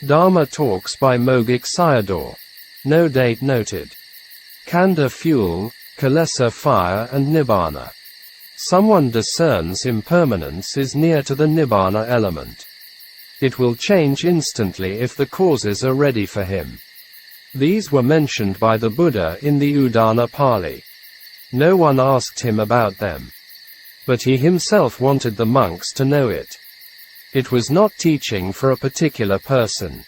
Dharma talks by Mogok Sayadaw. No date noted. Khandha fuel, Kilesa fire and Nibbāna. Someone discerns impermanence is near to the Nibbāna element. It will change instantly if the causes are ready for him. These were mentioned by the Buddha in the Udana Pali. No one asked him about them. But he himself wanted the monks to know it. It was not teaching for a particular person.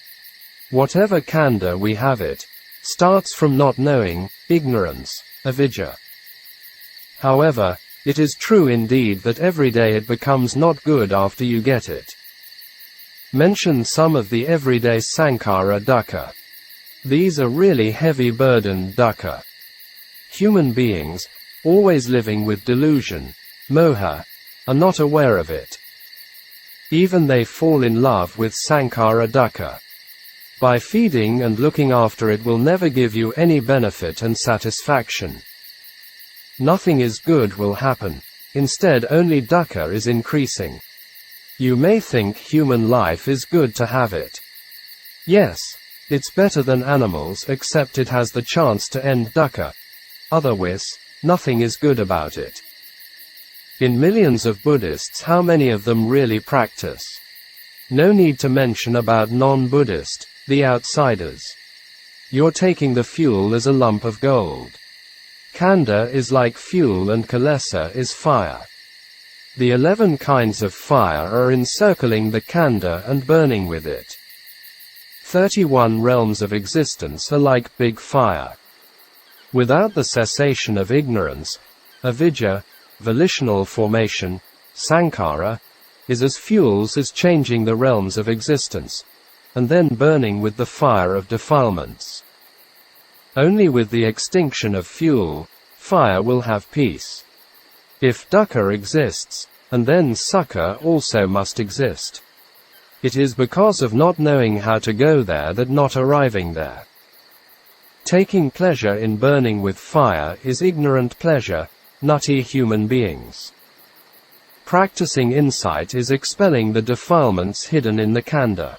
Whatever khandha we have it, starts from not knowing, ignorance, avidya. However, it is true indeed that every day it becomes not good after you get it. Mention some of the everyday sankhara dukkha. These are really heavy burdened dukkha. Human beings, always living with delusion, moha, are not aware of it. Even they fall in love with sankhara dukkha. By feeding and looking after it will never give you any benefit and satisfaction. Nothing is good will happen. Instead only dukkha is increasing. You may think human life is good to have it. Yes, it's better than animals except it has the chance to end dukkha. Otherwise, nothing is good about it. In millions of Buddhists, how many of them really practice? No need to mention about non-Buddhist, the outsiders. You're taking the fuel as a lump of gold. Khandha is like fuel and Kilesa is fire. The 11 kinds of fire are encircling the khandha and burning with it. 31 realms of existence are like big fire. Without the cessation of ignorance, avidya, volitional formation, sankhara, is as fuels as changing the realms of existence, and then burning with the fire of defilements. Only with the extinction of fuel, fire will have peace. If dukkha exists, and then sukha also must exist. It is because of not knowing how to go there that not arriving there. Taking pleasure in burning with fire is ignorant pleasure, nutty human beings. Practicing insight is expelling the defilements hidden in the khandha.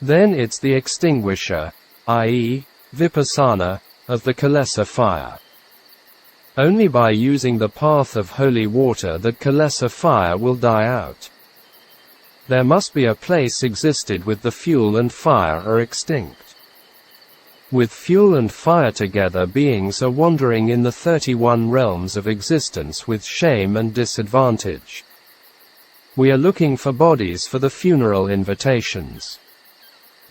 Then it's the extinguisher, i.e., vipassana, of the Kilesa fire. Only by using the path of holy water that Kilesa fire will die out. There must be a place existed with the fuel and fire are extinct. With fuel and fire together beings are wandering in the 31 realms of existence with shame and disadvantage. We are looking for bodies for the funeral invitations.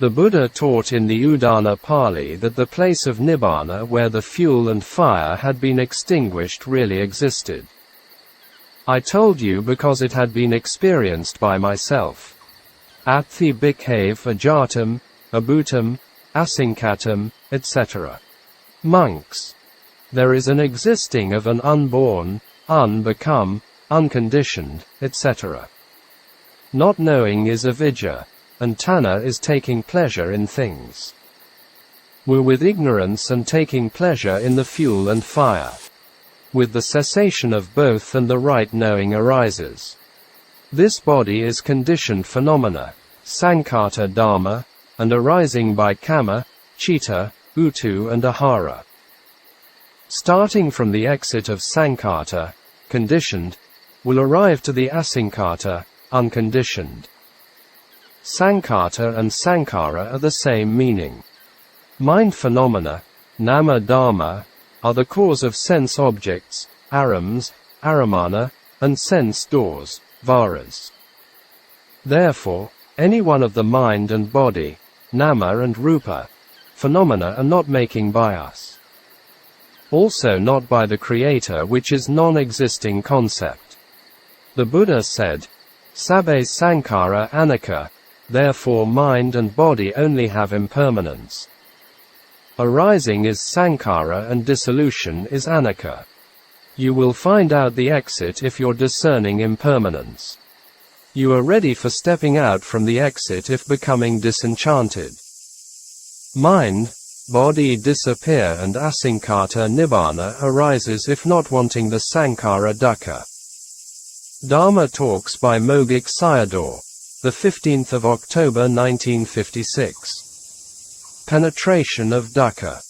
The Buddha taught in the Udana Pali that the place of Nibbāna where the fuel and fire had been extinguished really existed. I told you because it had been experienced by myself. Athi bhikkhave ajatam, abhutam, asinkatam, etc. Monks. There is an existing of an unborn, unbecome, unconditioned, etc. Not knowing is avidya, and tanha is taking pleasure in things. We're with ignorance and taking pleasure in the fuel and fire. With the cessation of both and the right knowing arises. This body is conditioned phenomena, sankhata dharma, and arising by kama, chitta, uttu and ahara. Starting from the exit of sankhata, conditioned, will arrive to the asankhata, unconditioned. Sankhata and sankhara are the same meaning. Mind phenomena, nama dharma, are the cause of sense objects, arams, aramana, and sense doors, varas. Therefore, any one of the mind and body, nama and rupa, phenomena are not making by us. Also not by the Creator, which is non-existing concept. The Buddha said, Sabbe sankhara anicca, therefore mind and body only have impermanence. Arising is sankhara and dissolution is anicca. You will find out the exit if you're discerning impermanence. You are ready for stepping out from the exit if becoming disenchanted. Mind, body disappear and asankhata nibbāna arises if not wanting the sankhara dukkha. Dharma talks by Mogok Sayadaw. the 15th of October 1956. Penetration of Dukkha.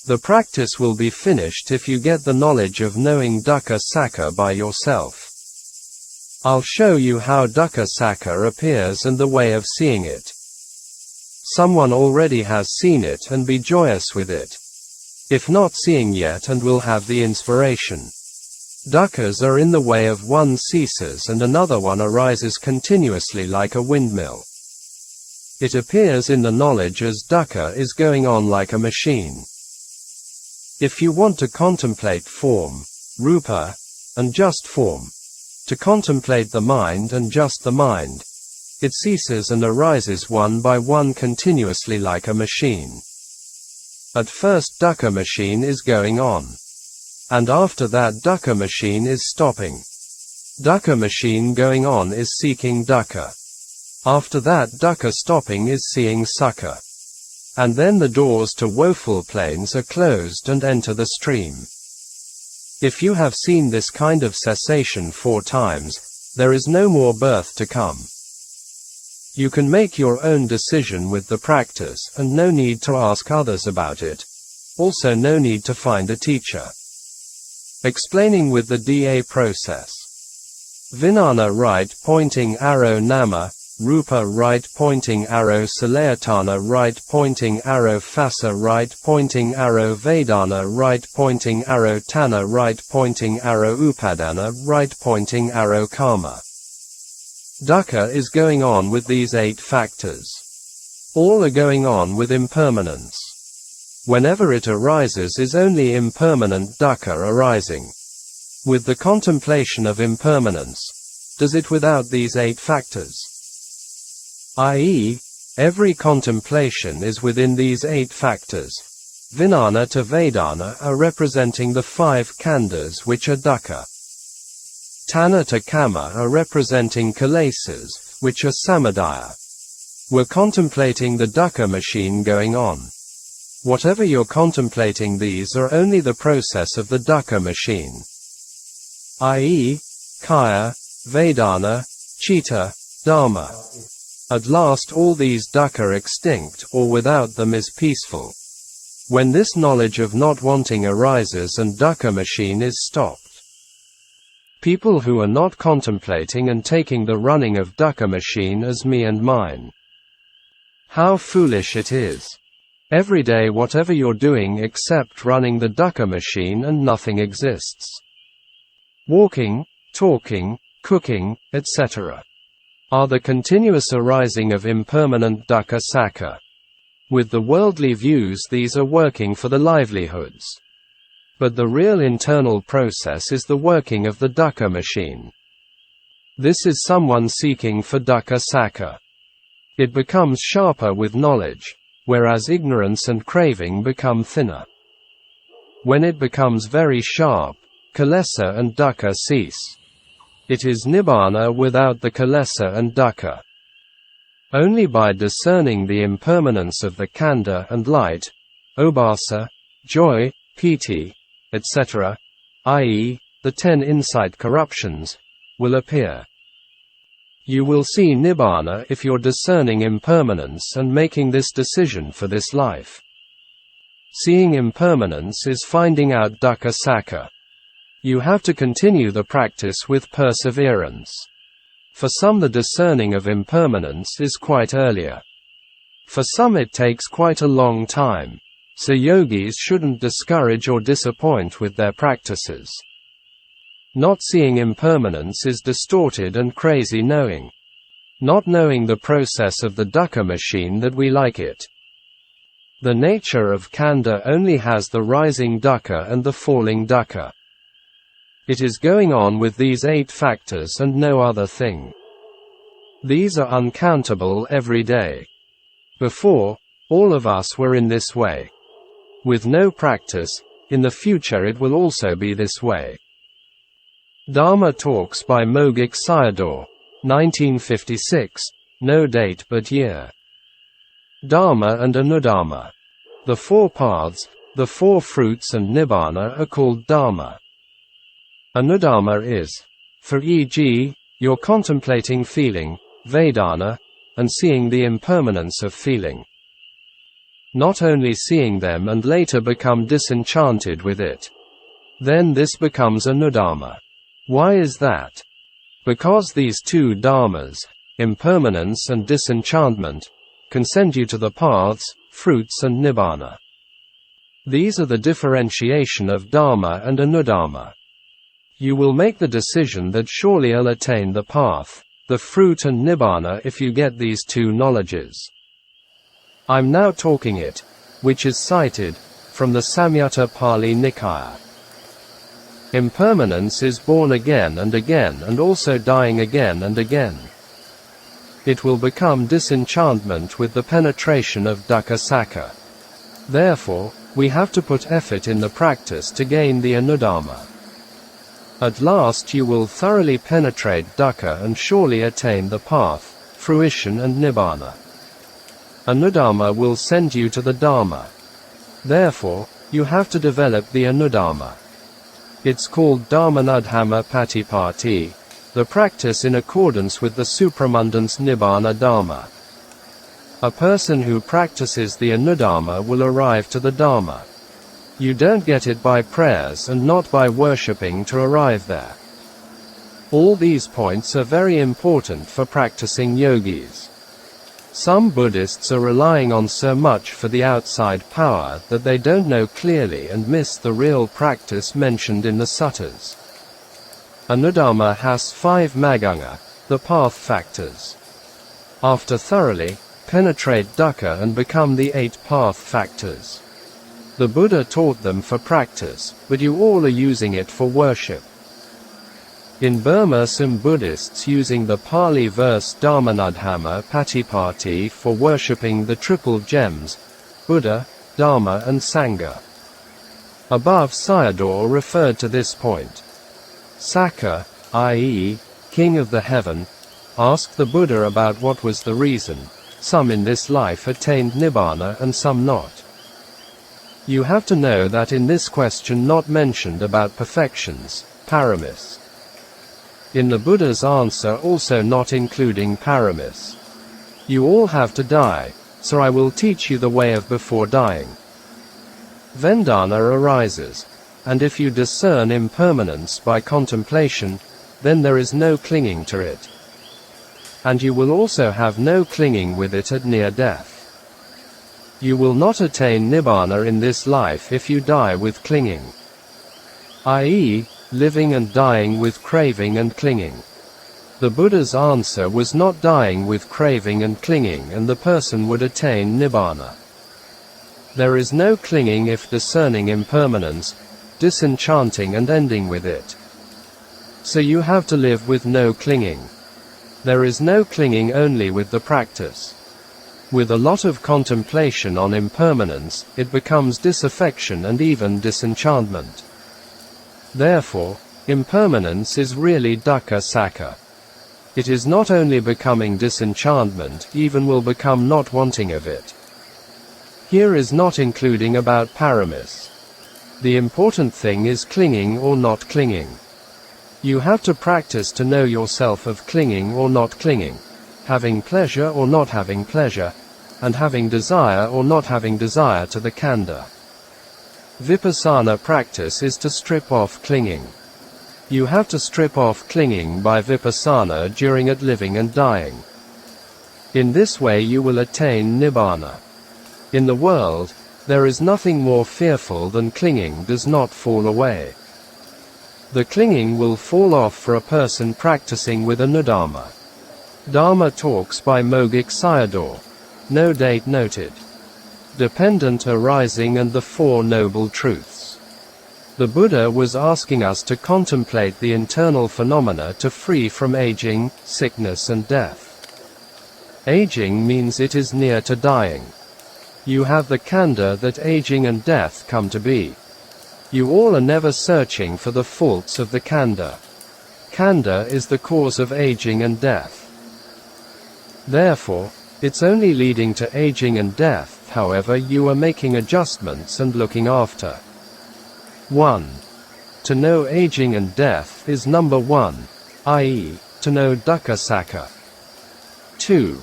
The practice will be finished if you get the knowledge of knowing Dukkha Sakka by yourself. I'll show you how Dukkha Sakka appears and the way of seeing it. Someone already has seen it and be joyous with it. If not seeing yet and will have the inspiration. Dukkhas are in the way of one ceases and another one arises continuously like a windmill. It appears in the knowledge as Dukkha is going on like a machine. If you want to contemplate form, rupa, and just form, to contemplate the mind and just the mind, it ceases and arises one by one continuously like a machine. At first Dukkha machine is going on. And after that Dukkha machine is stopping. Dukkha machine going on is seeking Dukkha. After that Dukkha stopping is seeing Sukha. And then the doors to woeful planes are closed and enter the stream. If you have seen this kind of cessation 4 times, there is no more birth to come. You can make your own decision with the practice and no need to ask others about it. Also no need to find a teacher. Explaining with the DA process. Vijnana right pointing arrow nama, rupa right pointing arrow salayatana right pointing arrow phassa right pointing arrow vedana right pointing arrow tanna right pointing arrow upadana right pointing arrow karma. Dukkha is going on with these 8 factors. All are going on with impermanence. Whenever it arises is only impermanent dukkha arising. With the contemplation of impermanence, does it without these 8 factors? I.e., every contemplation is within these 8 factors. Vijnana to Vedana are representing the 5 khandhas which are dukkha. Tanna to Kama are representing Kilesas, which are samudaya. We're contemplating the dukkha machine going on. Whatever you're contemplating, these are only the process of the dukkha machine. I.e., kaya, vedana, chitta, dhamma. At last all these dukkha extinct or without them is peaceful. When this knowledge of not wanting arises and dukkha machine is stopped. People who are not contemplating and taking the running of dukkha machine as me and mine. How foolish it is. Every day whatever you're doing except running the dukkha machine and nothing exists. Walking, talking, cooking, etc. are the continuous arising of impermanent dukkha sakka. With the worldly views these are working for the livelihoods. But the real internal process is the working of the dukkha machine. This is someone seeking for dukkha sakka. It becomes sharper with knowledge, whereas ignorance and craving become thinner. When it becomes very sharp, Kilesa and Dukkha cease. It is Nibbāna without the Kilesa and Dukkha. Only by discerning the impermanence of the Khandha and light, obhasa, joy, piti, etc., i.e., the 10 insight corruptions, will appear. You will see Nibbāna if you're discerning impermanence and making this decision for this life. Seeing impermanence is finding out Dukkha Sakka. You have to continue the practice with perseverance. For some the discerning of impermanence is quite earlier. For some it takes quite a long time. So yogis shouldn't discourage or disappoint with their practices. Not seeing impermanence is distorted and crazy knowing. Not knowing the process of the dukkha machine that we like it. The nature of Khandha only has the rising dukkha and the falling dukkha. It is going on with these 8 factors and no other thing. These are uncountable every day. Before, all of us were in this way. With no practice, in the future it will also be this way. Dharma Talks by Mogok Sayadaw, 1956, no date but year. Dhamma and Anudhamma. The 4 paths, the 4 fruits and Nibbāna are called Dhamma. Anudhamma is, for e.g., you're contemplating feeling, Vedana, and seeing the impermanence of feeling. Not only seeing them and later become disenchanted with it. Then this becomes Anudhamma. Why is that? Because these two dharmas, impermanence and disenchantment, can send you to the paths, fruits and Nibbāna. These are the differentiation of Dhamma and Anudhamma. You will make the decision that surely I'll attain the path, the fruit and Nibbāna if you get these two knowledges. I'm now talking it, which is cited, from the Samyutta Pali Nikaya. Impermanence is born again and also dying again and again. It will become disenchantment with the penetration of Dukkha Sakka. Therefore, we have to put effort in the practice to gain the Anudhamma. At last you will thoroughly penetrate Dukkha and surely attain the path, fruition and Nibbāna. Anudhamma will send you to the Dharma. Therefore, you have to develop the Anudhamma. It's called Dhamma and Anudhamma Patipatti, the practice in accordance with the supramundance Nibbāna Dharma. A person who practices the Anudhamma will arrive to the Dharma. You don't get it by prayers and not by worshipping to arrive there. All these points are very important for practicing yogis. Some Buddhists are relying on so much for the outside power that they don't know clearly and miss the real practice mentioned in the suttas. Anudhamma has 5 maganga, the path factors. After thoroughly penetrate Dukkha and become the 8 path factors. The Buddha taught them for practice, but you all are using it for worship. In Burma, some Buddhists using the Pali verse Dhamma and Anudhamma Patipatti for worshipping the triple gems, Buddha, Dharma and Sangha. Above Sayadaw referred to this point. Sakka, i.e., King of the Heaven, asked the Buddha about what was the reason. Some in this life attained Nibbāna and some not. You have to know that in this question not mentioned about perfections, paramis. In the Buddha's answer also not including paramis. You all have to die, so I will teach you the way of before dying. Vedana arises, and if you discern impermanence by contemplation, then there is no clinging to it. And you will also have no clinging with it at near death. You will not attain Nibbāna in this life if you die with clinging. I.e., living and dying with craving and clinging. The Buddha's answer was not dying with craving and clinging and the person would attain Nibbāna. There is no clinging if discerning impermanence, disenchanting and ending with it. So you have to live with no clinging. There is no clinging only with the practice. With a lot of contemplation on impermanence, it becomes disaffection and even disenchantment. Therefore, impermanence is really Dukkha Sakka. It is not only becoming disenchantment, even will become not wanting of it. Here is not including about paramis. The important thing is clinging or not clinging. You have to practice to know yourself of clinging or not clinging, having pleasure or not having pleasure, and having desire or not having desire to the Khandha. Vipassana practice is to strip off clinging. You have to strip off clinging by vipassana during at living and dying. In this way you will attain Nibbāna. In the world, there is nothing more fearful than clinging does not fall away. The clinging will fall off for a person practicing with Anudhamma. Dharma talks by Mogok Sayadaw. No date noted. Dependent arising and the 4 noble truths. The Buddha was asking us to contemplate the internal phenomena to free from aging, sickness and death. Aging means it is near to dying. You have the Khandha that aging and death come to be. You all are never searching for the faults of the Khandha. Khandha is the cause of aging and death. Therefore, it's only leading to aging and death. However, you are making adjustments and looking after. 1. To know aging and death is number 1, i.e., to know Dukkha Sakka. 2.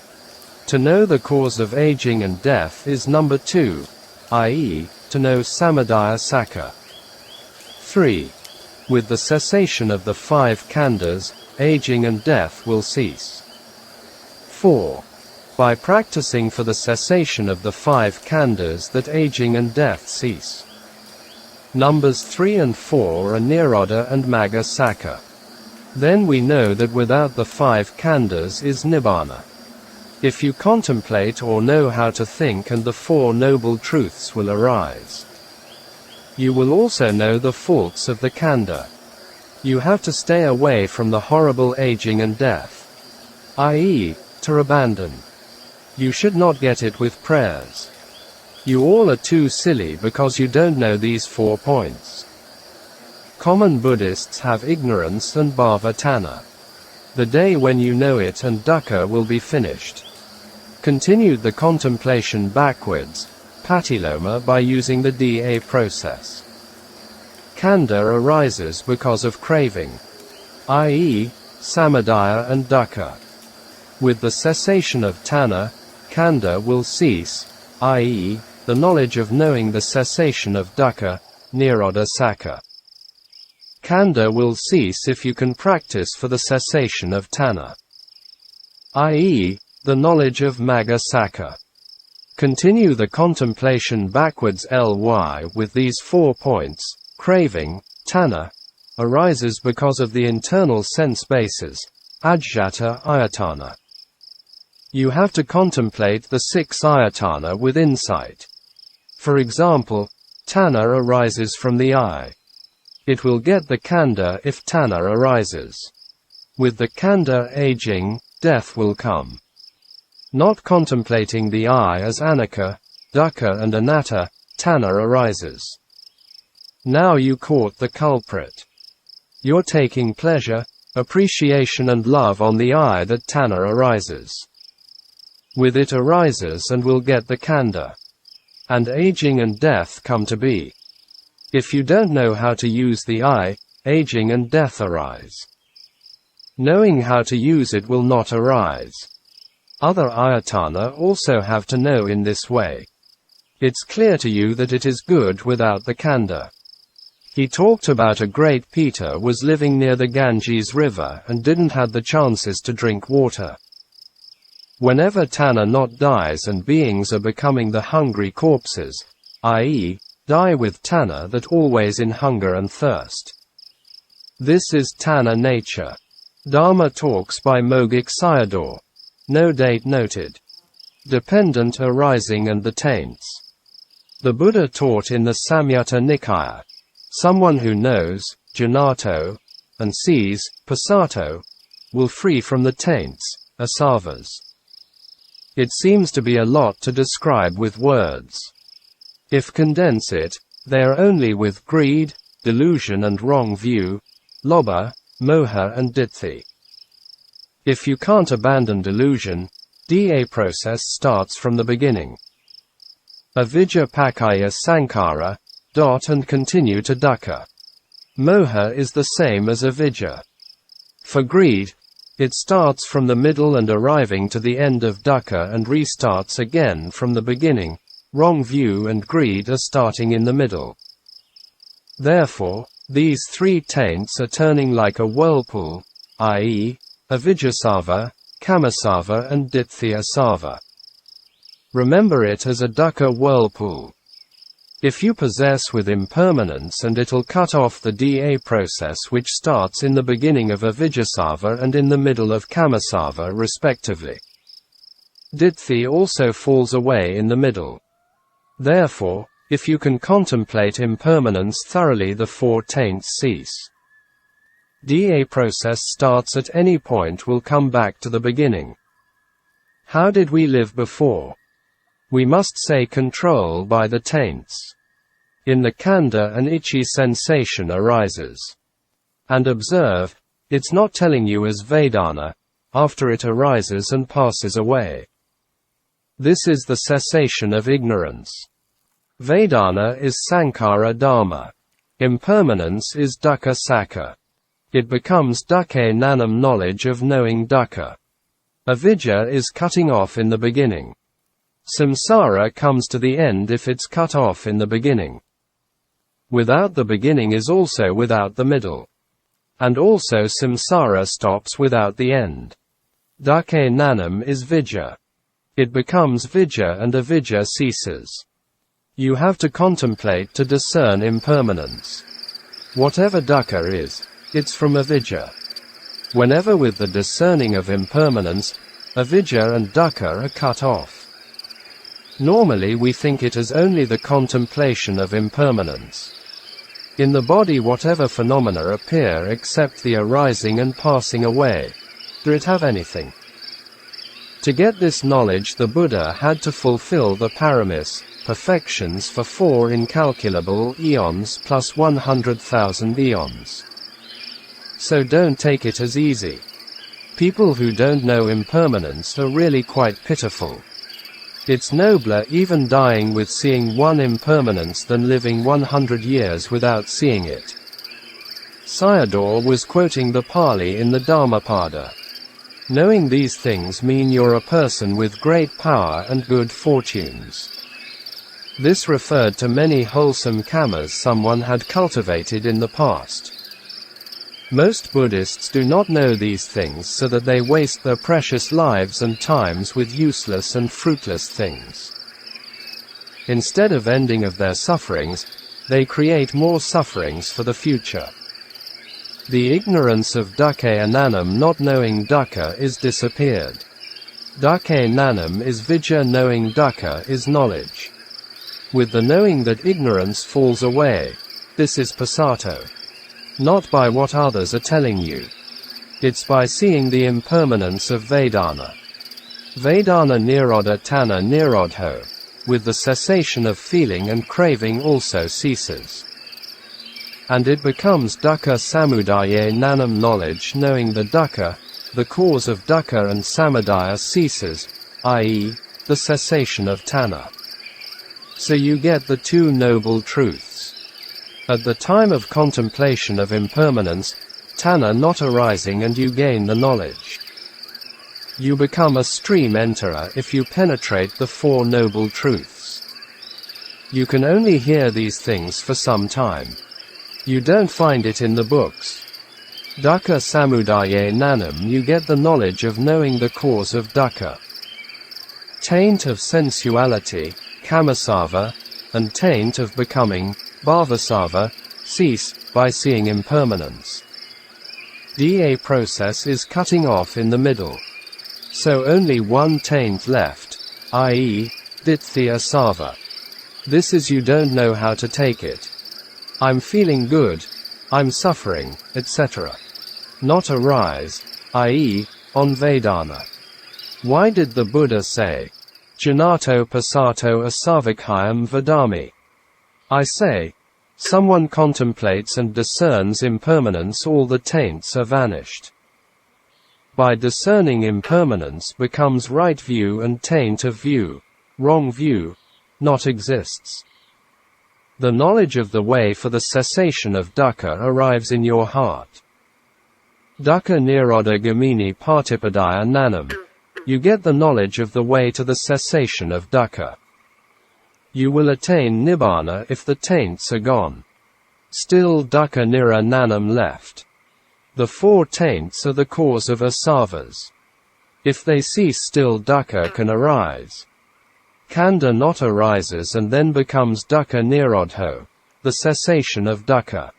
To know the cause of aging and death is number 2, i.e., to know Samadaya Sakha. 3. With the cessation of the 5 khandhas, aging and death will cease. 4. By practicing for the cessation of the 5 khandhas that aging and death cease. Numbers 3 and 4 are Nirodha and Magga Sakha. Then we know that without the 5 khandhas is Nibbāna. If you contemplate or know how to think, and the 4 noble truths will arise. You will also know the faults of the khandha. You have to stay away from the horrible aging and death, i.e., to abandon. You should not get it with prayers. You all are too silly because you don't know these 4 points. Common Buddhists have ignorance and bhava tanha. The day when you know it and dukkha will be finished. Continued the contemplation backwards, patiloma, by using the DA process. Khandha arises because of craving, i.e., samadaya and dukkha. With the cessation of tanha, khandha will cease, i.e., the knowledge of knowing the cessation of dukkha, nirodha sakha. Khandha will cease if you can practice for the cessation of tanha, i.e., the knowledge of Magga Sakha. Continue the contemplation backwards ly with these 4 points. Craving, tanha, arises because of the internal sense bases, ajjhata ayatana. You have to contemplate the 6 ayatana with insight. For example, tanha arises from the eye. It will get the khandha if tanha arises. With the khandha aging, death will come. Not contemplating the eye as anicca, dukkha and anatta, tanha arises. Now you caught the culprit. You're taking pleasure, appreciation and love on the eye that tanha arises. With it arises and will get the khandha. And aging and death come to be. If you don't know how to use the eye, aging and death arise. Knowing how to use it will not arise. Other ayatana also have to know in this way. It's clear to you that it is good without the khandha. He talked about a great Peter was living near the Ganges river and didn't have the chances to drink water. Whenever tanha not dies and beings are becoming the hungry corpses, i.e., die with tanha that always in hunger and thirst. This is tanha nature. Dharma talks by Mogok Sayadaw. No date noted. Dependent arising and the taints. The Buddha taught in the Samyutta Nikaya. Someone who knows, janato, and sees, passato, will free from the taints, asavas. It seems to be a lot to describe with words. If condense it, they are only with greed, delusion and wrong view, lobha, moha and ditthi. If you can't abandon delusion, DA process starts from the beginning. Avijja pakaya sankhara, and continue to dukkha. Moha is the same as avidya. For greed, it starts from the middle and arriving to the end of dukkha and restarts again from the beginning. Wrong view and greed are starting in the middle. Therefore, these 3 taints are turning like a whirlpool, i.e., avidyasava, kamasava and ditthiyasava. Remember it as a dukkha whirlpool. If you possess with impermanence, and it'll cut off the DA process which starts in the beginning of avidyasava and in the middle of kamasava respectively. Ditthi also falls away in the middle. Therefore, if you can contemplate impermanence thoroughly, the 4 taints cease. DA process starts at any point, will come back to the beginning. How did we live before? We must say control by the taints. In the khandha an itchy sensation arises. And observe, it's not telling you as Vedana, after it arises and passes away. This is the cessation of ignorance. Vedana is sankhara dharma. Impermanence is dukkha sakha. It becomes dukkha nanam, knowledge of knowing dukkha. Avidya is cutting off in the beginning. Samsara comes to the end if it's cut off in the beginning. Without the beginning is also without the middle. And also samsara stops without the end. Dukkha nanam is vidya. It becomes vidya and avidya ceases. You have to contemplate to discern impermanence. Whatever dukkha is, it's from avidya. Whenever with the discerning of impermanence, avidya and dukkha are cut off. Normally we think it as only the contemplation of impermanence. In the body whatever phenomena appear except the arising and passing away, do it have anything? To get this knowledge the Buddha had to fulfill the paramis, perfections for 4 incalculable eons plus 100,000 eons. So don't take it as easy. People who don't know impermanence are really quite pitiful. It's nobler even dying with seeing one impermanence than living 100 years without seeing it. Sayadaw was quoting the Pali in the Dhammapada. Knowing these things mean you're a person with great power and good fortunes. This referred to many wholesome kammas someone had cultivated in the past. Most Buddhists do not know these things so that they waste their precious lives and times with useless and fruitless things. Instead of ending of their sufferings, they create more sufferings for the future. The ignorance of dukkha nanam not knowing dukkha is disappeared. Dukkha nanam is vidya knowing dukkha is knowledge. With the knowing that ignorance falls away, this is passato. Not by what others are telling you. It's by seeing the impermanence of Vedana. Vedana nirodha tanna nirodho. With the cessation of feeling and craving also ceases. And it becomes dukkha samudaya nanam knowledge knowing the dukkha, the cause of dukkha and samudaya ceases, i.e., the cessation of tanna. So you get the 2 noble truths. At the time of contemplation of impermanence, tanna not arising and you gain the knowledge. You become a stream enterer if you penetrate the 4 noble truths. You can only hear these things for some time. You don't find it in the books. Dukkha samudaya nanam you get the knowledge of knowing the cause of dukkha. Taint of sensuality, kamasava, and taint of becoming, bhavasava, cease by seeing impermanence. Da process is cutting off in the middle. So only one taint left, i.e., ditthya sava. This is you don't know how to take it. I'm feeling good, I'm suffering, etc. Not arise, i.e., on Vedana. Why did the Buddha say, Janato passato asavikhayam vadami? I say, someone contemplates and discerns impermanence all the taints are vanished. By discerning impermanence becomes right view and taint of view, wrong view, not exists. The knowledge of the way for the cessation of dukkha arrives in your heart. Dukkha nirodha gamini patipadaya nanam. You get the knowledge of the way to the cessation of dukkha. You will attain Nibbāna if the taints are gone. Still dukkha nira nanam left. The 4 taints are the cause of asavas. If they cease still dukkha can arise. Khandha not arises and then becomes dukkha nirodho, the cessation of dukkha.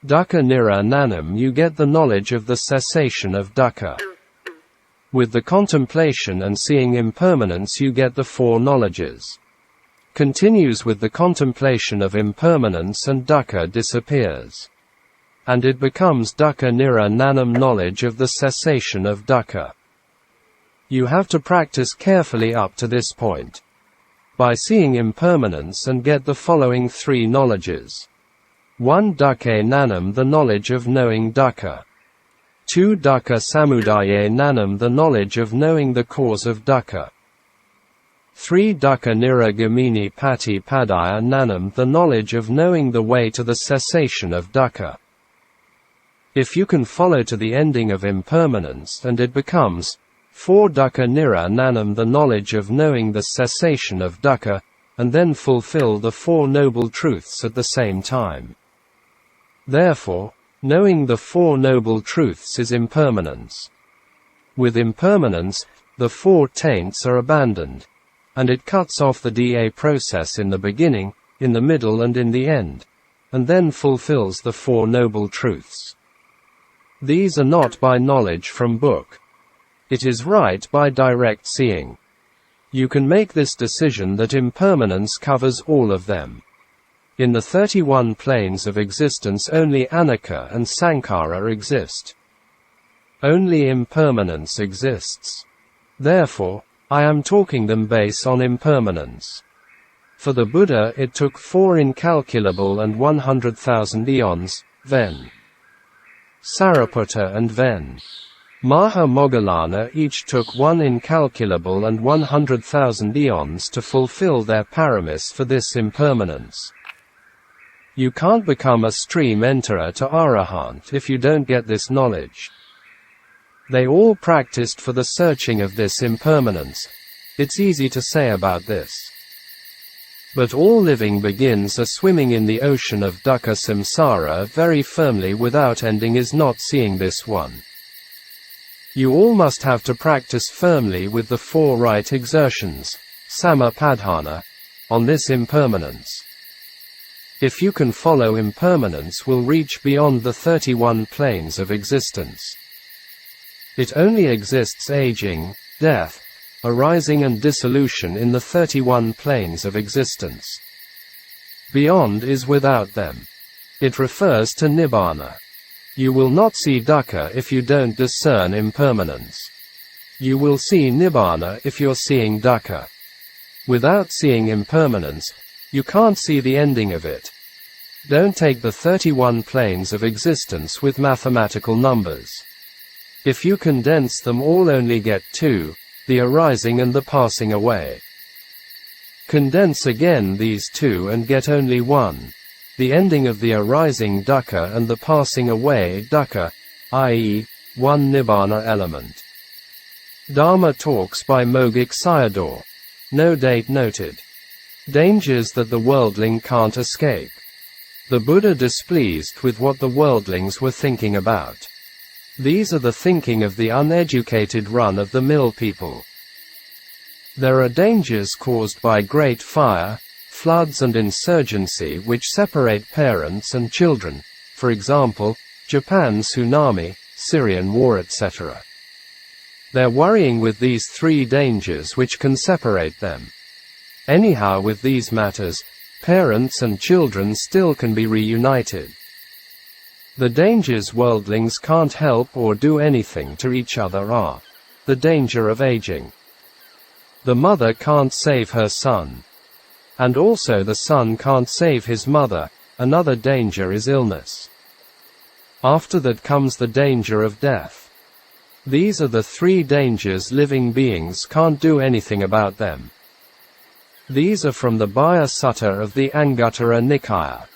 Dukkha nira nanam you get the knowledge of the cessation of dukkha. With the contemplation and seeing impermanence you get the 4 knowledges. Continues with the contemplation of impermanence and dukkha disappears. And it becomes dukkha nira nanam knowledge of the cessation of dukkha. You have to practice carefully up to this point. By seeing impermanence and get the following 3 knowledges. 1 dukkha nanam the knowledge of knowing dukkha. 2 dukkha samudaya nanam the knowledge of knowing the cause of dukkha. 3 dukkha niragamini patipadaya nanam the knowledge of knowing the way to the cessation of dukkha. If you can follow to the ending of impermanence and it becomes 4 Dukkha Nirananam, the knowledge of knowing the cessation of dukkha, and then fulfill the 4 Noble Truths at the same time. Therefore, knowing the 4 Noble Truths is impermanence. With impermanence, the 4 taints are abandoned, and it cuts off the DA process in the beginning, in the middle and in the end, and then fulfills the 4 Noble Truths. These are not by knowledge from book. It is right by direct seeing. You can make this decision that impermanence covers all of them. In the 31 planes of existence only anicca and sankhara exist. Only impermanence exists. Therefore, I am talking them based on impermanence. For the Buddha it took 4 incalculable and 100,000 eons, then Sariputta and then Maha Moggallana each took 1 incalculable and 100,000 eons to fulfill their paramis for this impermanence. You can't become a stream enterer to Arahant if you don't get this knowledge. They all practiced for the searching of this impermanence. It's easy to say about this. But all living beings are swimming in the ocean of dukkha samsara very firmly without ending is not seeing this one. You all must have to practice firmly with the 4 right exertions, samapadhana, on this impermanence. If you can follow impermanence will reach beyond the 31 planes of existence. It only exists aging, death, arising and dissolution in the 31 planes of existence. Beyond is without them. It refers to Nibbāna. You will not see dukkha if you don't discern impermanence. You will see Nibbāna if you're seeing dukkha. Without seeing impermanence, you can't see the ending of it. Don't take the 31 planes of existence with mathematical numbers. If you condense them all, only get 2, the arising and the passing away. Condense again these 2 and get only 1, the ending of the arising dukkha and the passing away dukkha, i.e., 1 Nibbāna element. Dharma talks by Mogok Sayadaw. No date noted. Dangers that the worldling can't escape. The Buddha displeased with what the worldlings were thinking about. These are the thinking of the uneducated run-of-the-mill people. There are dangers caused by great fire, floods and insurgency which separate parents and children, for example, Japan tsunami, Syrian war etc. They're worrying with these 3 dangers which can separate them. Anyhow, with these matters, parents and children still can be reunited. The dangers worldlings can't help or do anything to each other are the danger of aging. The mother can't save her son. And also the son can't save his mother. Another danger is illness. After that comes the danger of death. These are the 3 dangers living beings can't do anything about them. These are from the Bhaya Sutta of the Anguttara Nikaya.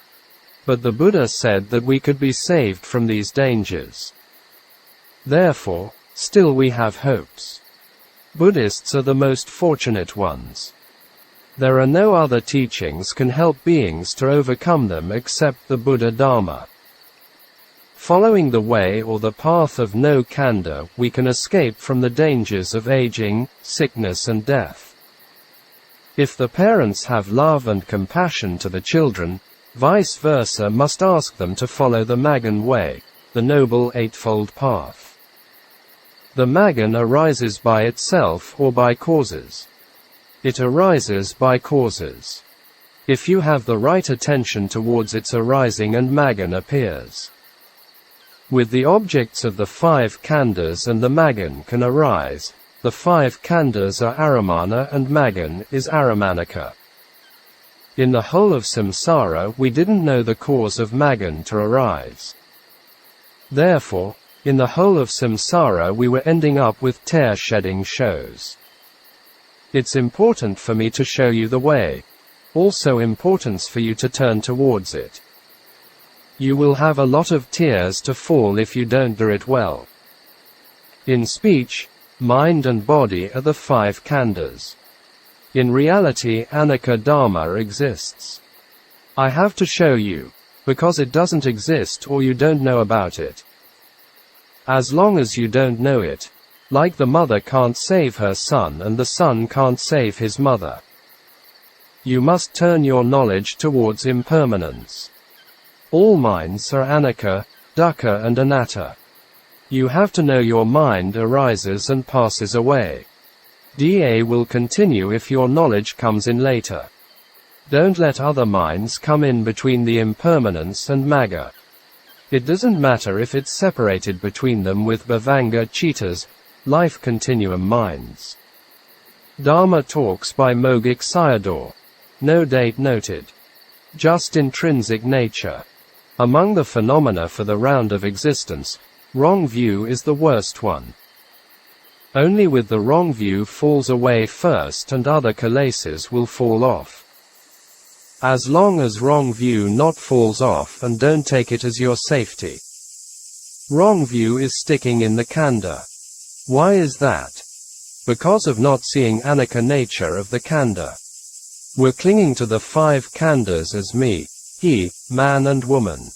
But the Buddha said that we could be saved from these dangers. Therefore, still we have hopes. Buddhists are the most fortunate ones. There are no other teachings can help beings to overcome them except the Buddha Dharma. Following the way or the path of no Khandha, we can escape from the dangers of aging, sickness and death. If the parents have love and compassion to the children, vice versa must ask them to follow the Maggan way, the Noble Eightfold Path. The Maggan arises by itself or by causes. It arises by causes. If you have the right attention towards its arising and Maggan appears. With the objects of the 5 Khandhas and the Maggan can arise. The 5 Khandhas are Aramana and Maggan is Aramanika. In the whole of samsara we didn't know the cause of Maggan to arise. Therefore, in the whole of samsara we were ending up with tear-shedding shows. It's important for me to show you the way. Also importance for you to turn towards it. You will have a lot of tears to fall if you don't do it well. In speech, mind and body are the 5 khandhas. In reality, anicca dharma exists. I have to show you, because it doesn't exist or you don't know about it. As long as you don't know it, like the mother can't save her son and the son can't save his mother. You must turn your knowledge towards impermanence. All minds are anicca, dukkha and anatta. You have to know your mind arises and passes away. Da will continue if your knowledge comes in later. Don't let other minds come in between the impermanence and magga. It doesn't matter if it's separated between them with bhavanga citas, life continuum minds. Dharma talks by Mogok Sayadaw. No date noted. Just intrinsic nature. Among the phenomena for the round of existence, wrong view is the worst one. Only with the wrong view falls away first and other kilesas will fall off. As long as wrong view not falls off and don't take it as your safety. Wrong view is sticking in the khandha. Why is that? Because of not seeing anicca nature of the khandha. We're clinging to the 5 khandhas as me, he, man and woman.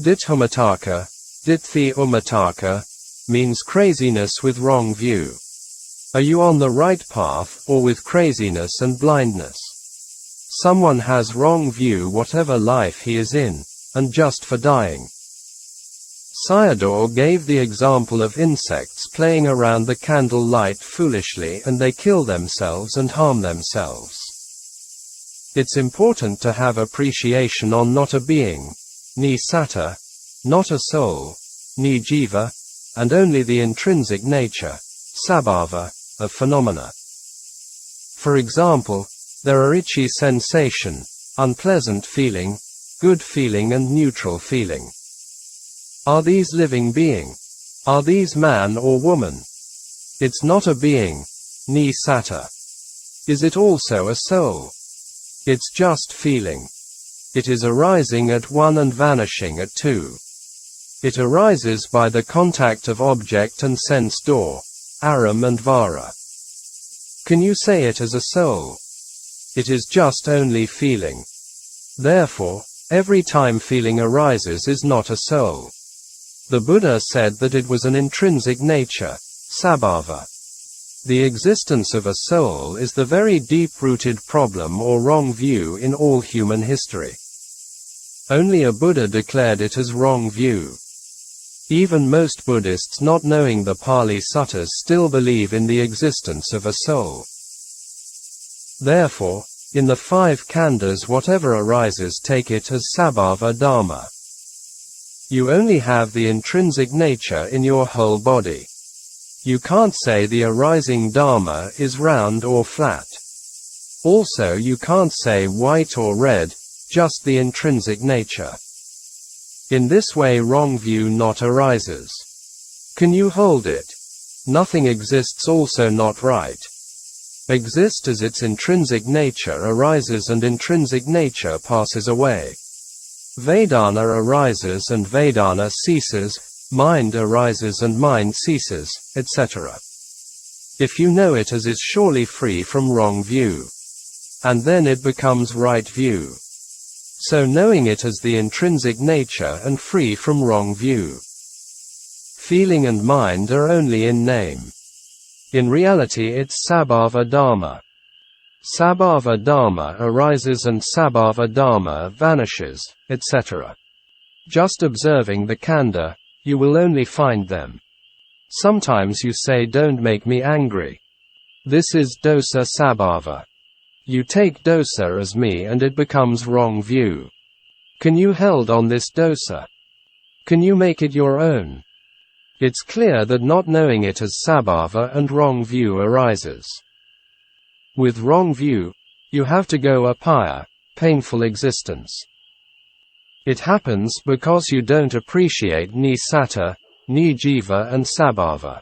Dithumataka, dithi umataka, means craziness with wrong view. Are you on the right path or with craziness and blindness? Someone has wrong view whatever life he is in, and just for dying. Sayadaw gave the example of insects playing around the candle light foolishly and they kill themselves and harm themselves. It's important to have appreciation on not a being, ni satta, not a soul, ni jiva, and only the intrinsic nature, sabhava, of phenomena. For example, there are itchy sensation, unpleasant feeling, good feeling and neutral feeling. Are these living being? Are these man or woman? It's not a being, ni satta. Is it also a soul? It's just feeling. It is arising at 1 and vanishing at 2. It arises by the contact of object and sense door, aram and vara. Can you say it as a soul? It is just only feeling. Therefore, every time feeling arises is not a soul. The Buddha said that it was an intrinsic nature, sabhava. The existence of a soul is the very deep-rooted problem or wrong view in all human history. Only a Buddha declared it as wrong view. Even most Buddhists not knowing the Pali Suttas still believe in the existence of a soul. Therefore, in the 5 khandhas whatever arises take it as sabhava dharma. You only have the intrinsic nature in your whole body. You can't say the arising dharma is round or flat. Also you can't say white or red, just the intrinsic nature. In this way wrong view not arises. Can you hold it? Nothing exists also not right. Exist as its intrinsic nature arises and intrinsic nature passes away. Vedana arises and Vedana ceases, mind arises and mind ceases, etc. If you know it as is surely free from wrong view. And then it becomes right view. So knowing it as the intrinsic nature and free from wrong view. Feeling and mind are only in name. In reality it's sabhava dharma. Sabhava dharma arises and sabhava dharma vanishes, etc. Just observing the khandha, you will only find them. Sometimes you say don't make me angry. This is dosa sabhava. You take dosa as me and it becomes wrong view. Can you held on this dosa? Can you make it your own? It's clear that not knowing it as sabhava and wrong view arises. With wrong view, you have to go apaya, painful existence. It happens because you don't appreciate ni satta, ni jiva and sabhava.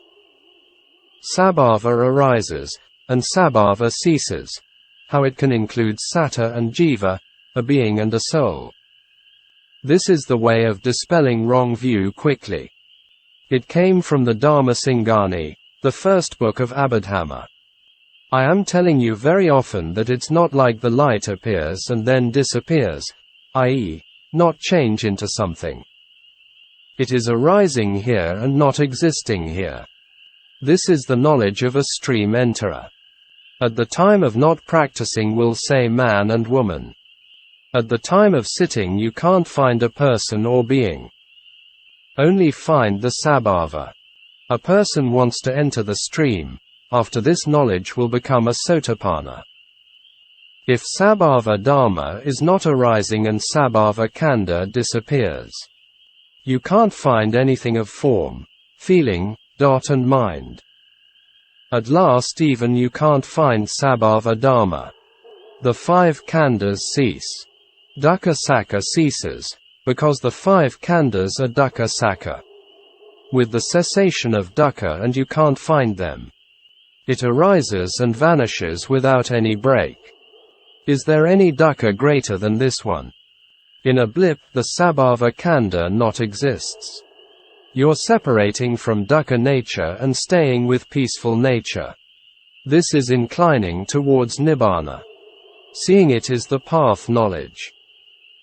Sabhava arises, and sabhava ceases. How it can include satta and jiva, a being and a soul. This is the way of dispelling wrong view quickly. It came from the Dharma Singani, The first book of Abhidhamma. I am telling you very often that it's not like the light appears and then disappears, i.e., not change into something. It is arising here and not existing here. This is the knowledge of a stream enterer. At the time of not practicing we'll say man and woman. At the time of sitting you can't find a person or being. Only find the sabhava. A person wants to enter the stream. After this knowledge will become a sotapanna. If sabhava dharma is not arising and sabhava khandha disappears, you can't find anything of form, feeling, and mind. At last even you can't find sabhava dharma. The 5 khandhas cease. Dukkha sakha ceases, because the 5 khandhas are dukkha sakha. With the cessation of dukkha and you can't find them. It arises and vanishes without any break. Is there any dukkha greater than this one? In a blip, the sabhava khandha not exists. You're separating from dukkha nature and staying with peaceful nature. This is inclining towards Nibbāna. Seeing it is the path knowledge.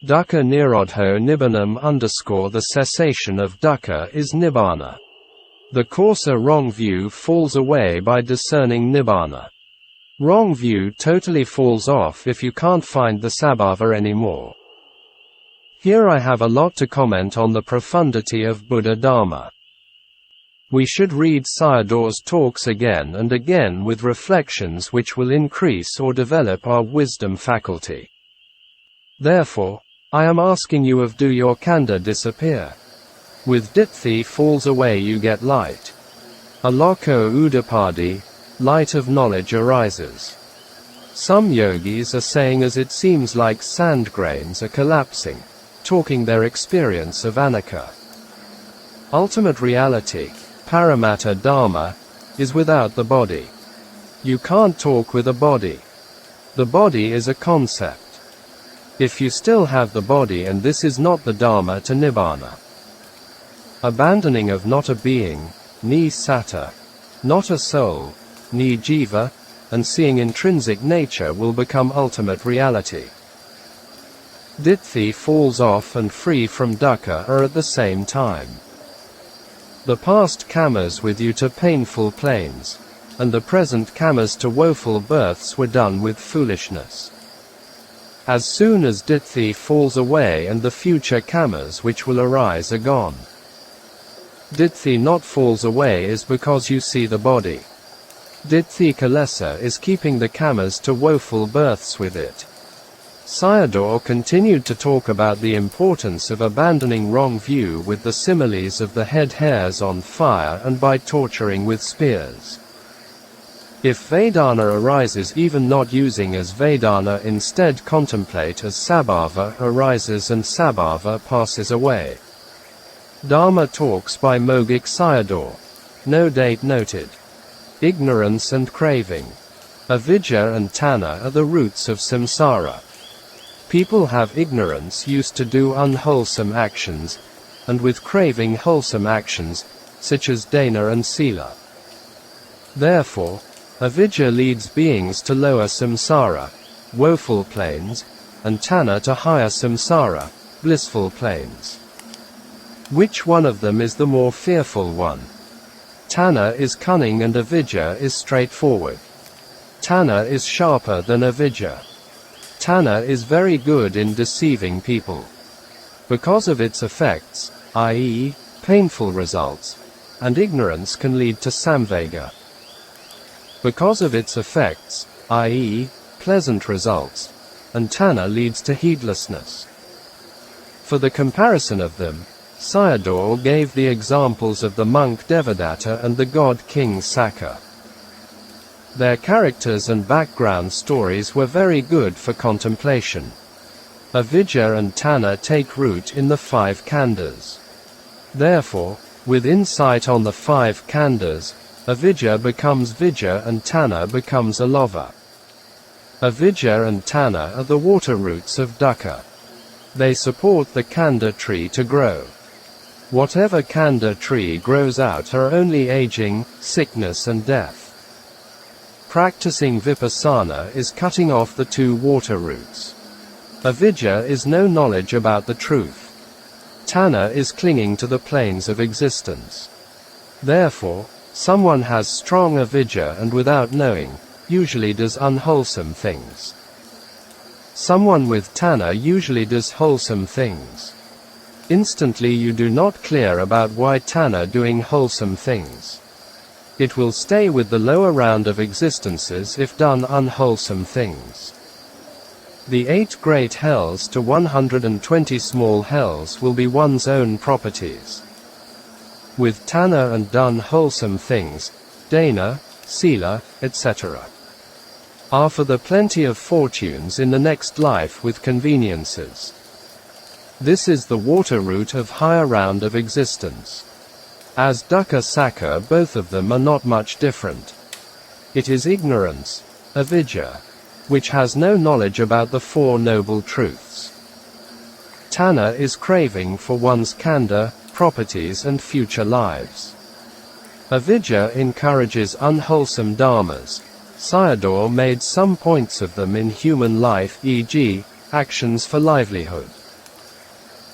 Dukkha nirodho nibbānam _ the cessation of dukkha is Nibbāna. The coarser wrong view falls away by discerning Nibbāna. Wrong view totally falls off if you can't find the sabhava anymore. Here I have a lot to comment on the profundity of Buddha Dharma. We should read Sayadaw's talks again and again with reflections which will increase or develop our wisdom faculty. Therefore, I am asking you do your khandha disappear? With ditthi falls away you get light. Aloko udapadi, light of knowledge arises. Some yogis are saying as it seems like sand grains are collapsing, talking their experience of anicca. Ultimate reality, paramatta dharma, is without the body. You can't talk with a body. The body is a concept. If you still have the body and this is not the dharma to Nibbāna. Abandoning of not a being, ni satta, not a soul, ni jiva, and seeing intrinsic nature will become ultimate reality. Ditthi falls off and free from dukkha are at the same time. The past kammas with you to painful plains, and the present kammas to woeful births were done with foolishness. As soon as ditthi falls away and the future kammas which will arise are gone. Ditthi not falls away is because you see the body. Ditthi Kilesa is keeping the kammas to woeful births with it. Sayadaw continued to talk about the importance of abandoning wrong view with the similes of the head hairs on fire and by torturing with spears. If Vedana arises even not using as Vedana instead contemplate as sabhava arises and sabhava passes away. Dharma talks by Mogok Sayadaw. No date noted. Ignorance and craving. Avidya and tanha are the roots of samsara. People have ignorance used to do unwholesome actions, and with craving wholesome actions, such as dana and sila. Therefore, avidya leads beings to lower samsara, woeful planes, and tanha to higher samsara, blissful planes. Which one of them is the more fearful one? Tanha is cunning and avidya is straightforward. Tanha is sharper than avidya. Tanha is very good in deceiving people. Because of its effects, i.e., painful results, and ignorance can lead to samvega. Because of its effects, i.e., pleasant results, and tanha leads to heedlessness. For the comparison of them, Sayadaw gave the examples of the monk Devadatta and the god king Sakka. Their characters and background stories were very good for contemplation. Avidya and tanha take root in the 5 khandhas. Therefore, with insight on the 5 khandhas, avidya becomes vidya and tanha becomes alova. Avidya and tanha are the water roots of dukkha. They support the khandha tree to grow. Whatever Khandha tree grows out are only aging, sickness and death. Practicing vipassana is cutting off the two water roots. Avidya is no knowledge about the truth. Tanha is clinging to the planes of existence. Therefore, someone has strong avidya and without knowing, usually does unwholesome things. Someone with tanha usually does wholesome things. Instantly you do not clear about why tanha doing wholesome things. It will stay with the lower round of existences if done unwholesome things. The 8 great hells to 120 small hells will be one's own properties. With tanha and done wholesome things, dana, sila, etc. are for the plenty of fortunes in the next life with conveniences. This is the water root of higher round of existence. As dukkha sakha, both of them are not much different. It is ignorance, avidya, which has no knowledge about the Four Noble Truths. Tanha is craving for one's khandha, properties and future lives. Avidya encourages unwholesome dharmas. Sayadaw made some points of them in human life, e.g., actions for livelihood.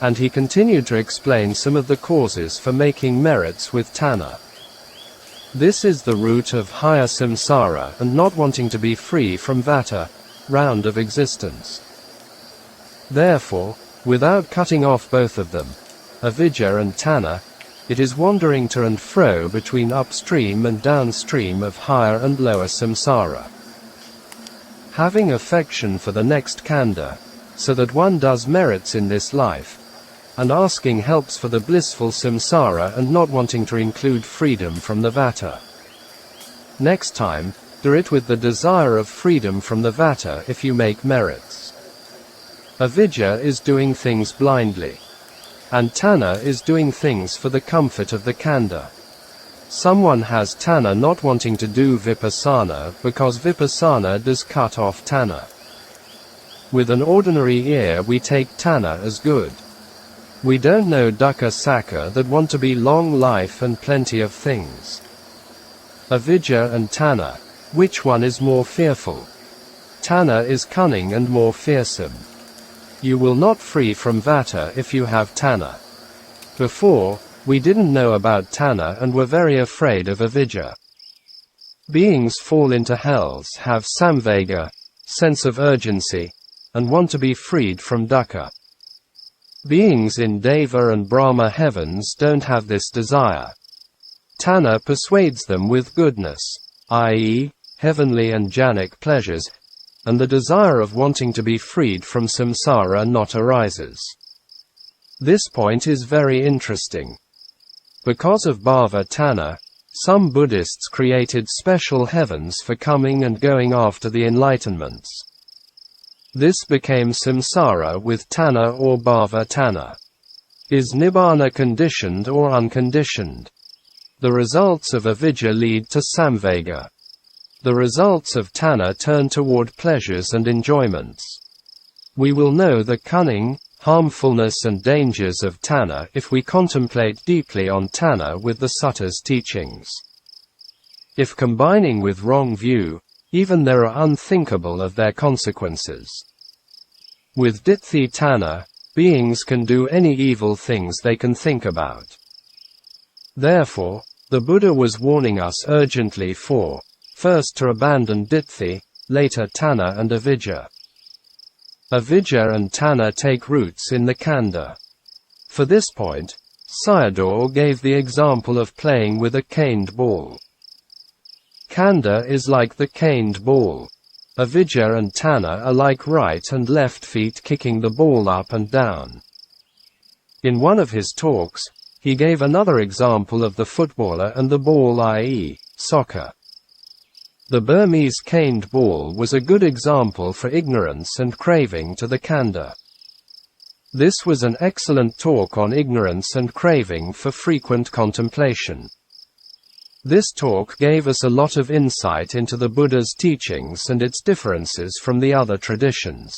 And he continued to explain some of the causes for making merits with tanha. This is the root of higher samsara and not wanting to be free from vata, round of existence. Therefore, without cutting off both of them, avidya and tanha, it is wandering to and fro between upstream and downstream of higher and lower samsara. Having affection for the next khandha, so that one does merits in this life, and asking helps for the blissful samsara and not wanting to include freedom from the vata. Next time, do it with the desire of freedom from the vata if you make merits. Avidya is doing things blindly. And tanha is doing things for the comfort of the khandha. Someone has tanha not wanting to do vipassana because vipassana does cut off tanha. With an ordinary ear we take tanha as good. We don't know dukkha sakha that want to be long life and plenty of things. Avidya and tanha, which one is more fearful? Tanha is cunning and more fearsome. You will not free from vata if you have tanha. Before, we didn't know about tanha and were very afraid of avidya. Beings fall into hells have samvega, sense of urgency, and want to be freed from dukkha. Beings in Deva and Brahma heavens don't have this desire. Tanha persuades them with goodness, i.e., heavenly and jhanic pleasures, and the desire of wanting to be freed from samsara not arises. This point is very interesting. Because of bhava tanha, some Buddhists created special heavens for coming and going after the enlightenments. This became samsara with tanha or bhava tanha. Is Nibbāna conditioned or unconditioned? The results of avidya lead to samvega. The results of tanha turn toward pleasures and enjoyments. We will know the cunning, harmfulness and dangers of tanha if we contemplate deeply on tanha with the Sutta's teachings. If combining with wrong view, even there are unthinkable of their consequences. With ditthi tanha, beings can do any evil things they can think about. Therefore, the Buddha was warning us urgently for, first to abandon ditthi, later tanha and avidya. Avidya and tanha take roots in the khandha. For this point, Sayadaw gave the example of playing with a caned ball. Khandha is like the caned ball. Avidya and tanha are like right and left feet kicking the ball up and down. In one of his talks, he gave another example of the footballer and the ball, i.e., soccer. The Burmese caned ball was a good example for ignorance and craving to the khandha. This was an excellent talk on ignorance and craving for frequent contemplation. This talk gave us a lot of insight into the Buddha's teachings and its differences from the other traditions.